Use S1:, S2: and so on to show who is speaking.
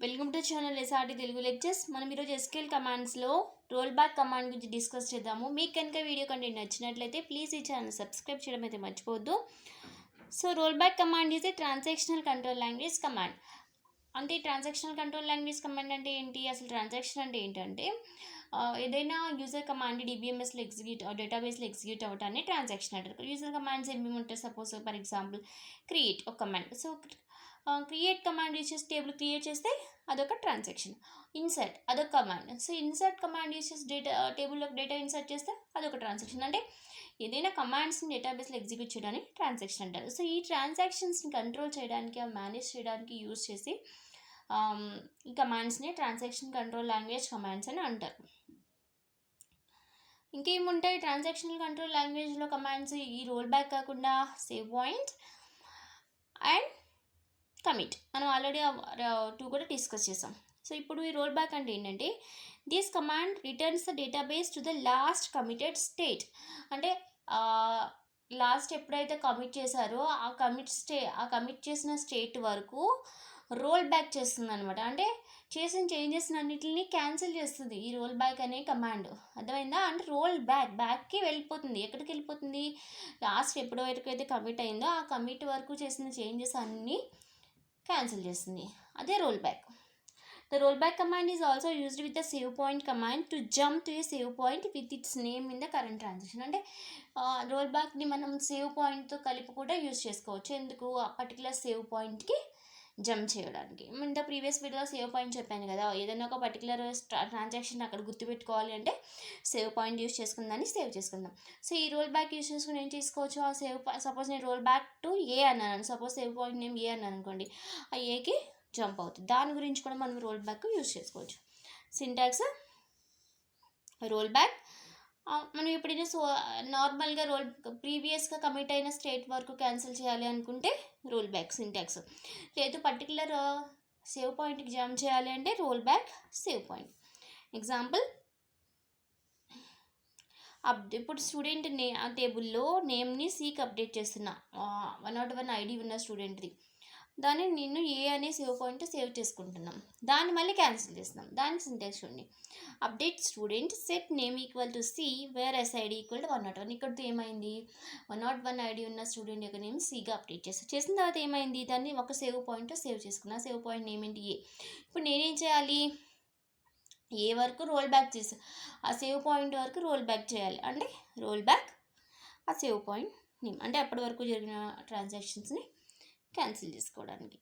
S1: Welcome to channel SRT Telugu Lectures. మనం ఈరోజు SQL కమాండ్స్లో roll back command గురించి discuss చేద్దాము. మీకు కనుక వీడియో కంటెంట్ నచ్చినట్లయితే ప్లీజ్ ఈ ఛానల్ సబ్స్క్రైబ్ చేయడం అయితే మర్చిపోవద్దు. So roll back command is a transactional control language command. అంటే ట్రాన్సాక్షనల్ కంట్రోల్ లాంగ్వేజ్ కమాండ్ అంటే ఏంటి, అసలు ట్రాన్సాక్షన్ అంటే ఏంటంటే ఏదైనా యూజర్ కమాండ్ DBMSలో డేటాబేస్లో ఎగ్జిక్యూట్ అవ్వటాన్ని ట్రాన్సాక్షన్ అంటారు. యూజర్ కమాండ్స్ ఏమేమి ఉంటాయి, సపోజ్ ఫర్ ఎగ్జాంపుల్ క్రియేట్ ఒక command. So create command use చేసి టేబుల్ క్రియేట్ చేస్తే అదొక ట్రాన్సాక్షన్. ఇన్సర్ట్ అదొక command. So insert command use చేసి టేబుల్లోకి డేటా ఇన్సర్ట్ చేస్తే అదొక ట్రాన్సాక్షన్. అంటే ఏదైనా కమాండ్స్ని డేటాబేస్లో ఎగ్జిక్యూట్ చేయడానికి ట్రాన్సాక్షన్ అంటారు. సో ఈ ట్రాన్సాక్షన్స్ని కంట్రోల్ చేయడానికి మేనేజ్ చేయడానికి యూజ్ చేసి ఈ కమాండ్స్ని ట్రాన్సాక్షన్ కంట్రోల్ లాంగ్వేజ్ కమాండ్స్ అని అంటారు. ఇంకేముంటాయి ట్రాన్సాక్షనల్ కంట్రోల్ లాంగ్వేజ్లో కమాండ్స్? ఈ రోల్ బ్యాక్ కాకుండా సేవ్ పాయింట్ అండ్ కమిట్ మనం ఆల్రెడీ 2 కూడా డిస్కస్ చేసాం. సో ఇప్పుడు ఈ రోల్ బ్యాక్ అంటే ఏంటంటే this command returns the database to the last committed state. అంటే లాస్ట్ ఎప్పుడైతే కమిట్ చేశారో ఆ కమిట్ చేసిన స్టేట్ వరకు రోల్ బ్యాక్ చేస్తుంది అనమాట. అంటే చేసిన చేంజెస్ అన్నిటిని క్యాన్సిల్ చేస్తుంది ఈ రోల్ బ్యాక్ అనే కమాండ్. అర్థమైందా? అంటే రోల్ బ్యాక్కి వెళ్ళిపోతుంది. ఎక్కడికి వెళ్ళిపోతుంది? లాస్ట్ ఎప్పటి వరకు అయితే కమిట్ అయిందో ఆ కమిట్ వరకు చేసిన చేంజెస్ అన్నీ క్యాన్సిల్ చేస్తుంది. అదే roll back. The roll back command is also used with the save point command to jump to A save point with its name in the current transaction. అంటే role బ్యాక్ని మనం save పాయింట్తో కలిపి కూడా use చేసుకోవచ్చు. ఎందుకు? ఆ particular save పాయింట్కి jump చేయడానికి. ఇంత ప్రీవియస్ వీడియోలో సేవ్ పాయింట్ చెప్పాను కదా, ఏదైనా ఒక పర్టికులర్ ట్రాన్సాక్షన్ అక్కడ గుర్తుపెట్టుకోవాలి అంటే సేవ్ పాయింట్ యూజ్ చేసుకుందాన్ని సేవ్ చేసుకుందాం. సో ఈ రోల్ బ్యాక్ యూజ్ చేసుకుని ఏం చేసుకోవచ్చు? ఆ సపోజ్ నేను రోల్ బ్యాక్ టు ఏ అన్నాను, సపోజ్ సేవ్ పాయింట్ నేమ్ ఏ అన్నాను అనుకోండి, ఆ ఏకి జంప్ అవుతుంది. దాని గురించి కూడా మనం రోల్ బ్యాక్ యూజ్ చేసుకోవచ్చు. Syntax roll back. మనం ఎప్పుడైనా నార్మల్గా ప్రీవియస్గా కమిట్ అయిన స్టేట్ వరకు క్యాన్సిల్ చేయాలి అనుకుంటే రోల్ బ్యాక్ సింటాక్స్. లేదు పర్టికులర్ సేవ్ పాయింట్కి జంప్ చేయాలి అంటే roll back save point. Example, ఇప్పుడు స్టూడెంట్ ఆ టేబుల్లో నేమ్ని సీకి అప్డేట్ చేస్తున్నా, 101 ID ఉన్న స్టూడెంట్ది. దాన్ని నేను ఏ అనే సేవ్ పాయింట్ సేవ్ చేసుకుంటున్నాం, దాన్ని మళ్ళీ క్యాన్సిల్ చేస్తున్నాం. దానికి సింటాక్స్ చూడండి, update student set name equal to C wear SID equal to 101. ఇక్కడితో ఏమైంది? 101 ID ఉన్న స్టూడెంట్ యొక్క నేమ్ సిగా అప్డేట్ చేసిన తర్వాత ఏమైంది? దాన్ని ఒక సేవ్ పాయింట్ సేవ్ చేసుకున్నా. సేవ్ పాయింట్ నేమ్ ఏంటి? ఏ. ఇప్పుడు నేనేం చేయాలి? ఏ వరకు రోల్ బ్యాక్ చేసి ఆ సేవ్ పాయింట్ వరకు రోల్ బ్యాక్ చేయాలి. అంటే రోల్ బ్యాక్ ఆ సేవ్ పాయింట్ నేమ్, అంటే అప్పటి వరకు జరిగిన ట్రాన్సాక్షన్స్ని క్యాన్సిల్ చేసుకోవడానికి.